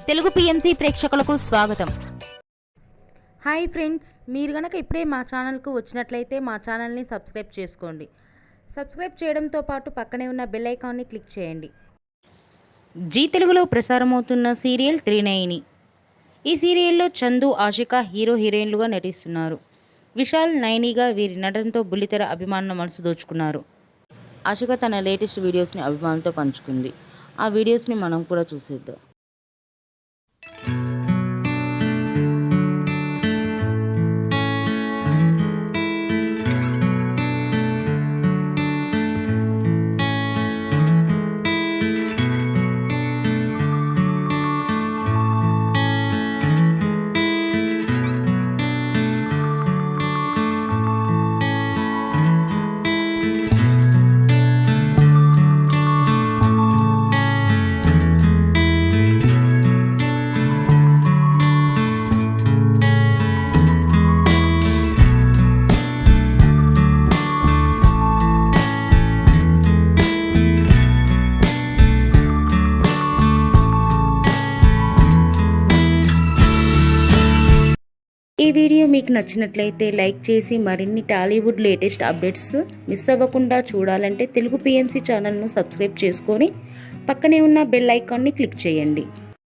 Telugu PMC ప్రేక్షకులకు స్వాగతం. Hi friends, మీరు గనక ఇప్పుడే మా ఛానల్కు వచ్చినట్లయితే మా ఛానల్ని సబ్స్క్రైబ్ చేసుకోండి. సబ్స్క్రైబ్ చేయడంతో పాటు పక్కనే ఉన్న బెల్ ఐకాన్ని క్లిక్ చేయండి. జీ తెలుగులో ప్రసారమవుతున్న సీరియల్ త్రినయని. ఈ సీరియల్లో చందు, ఆషిక హీరో హీరోయిన్లుగా నటిస్తున్నారు. విశాల్, నయనిగా వీరి నటనతో బుల్లితెర అభిమానుల మనసు దోచుకున్నారు. ఆషిక తన లేటెస్ట్ వీడియోస్ని అభిమానులతో పంచుకుంది. ఆ వీడియోస్ని మనం కూడా చూసేద్దాం. ఈ వీడియో మీకు నచ్చినట్లయితే లైక్ చేసి మరిన్ని టాలీవుడ్ లేటెస్ట్ అప్డేట్స్ మిస్ అవ్వకుండా చూడాలంటే తెలుగు పిఎంసి ఛానల్ను సబ్స్క్రైబ్ చేసుకొని పక్కనే ఉన్న బెల్ ఐకాన్ని క్లిక్ చేయండి.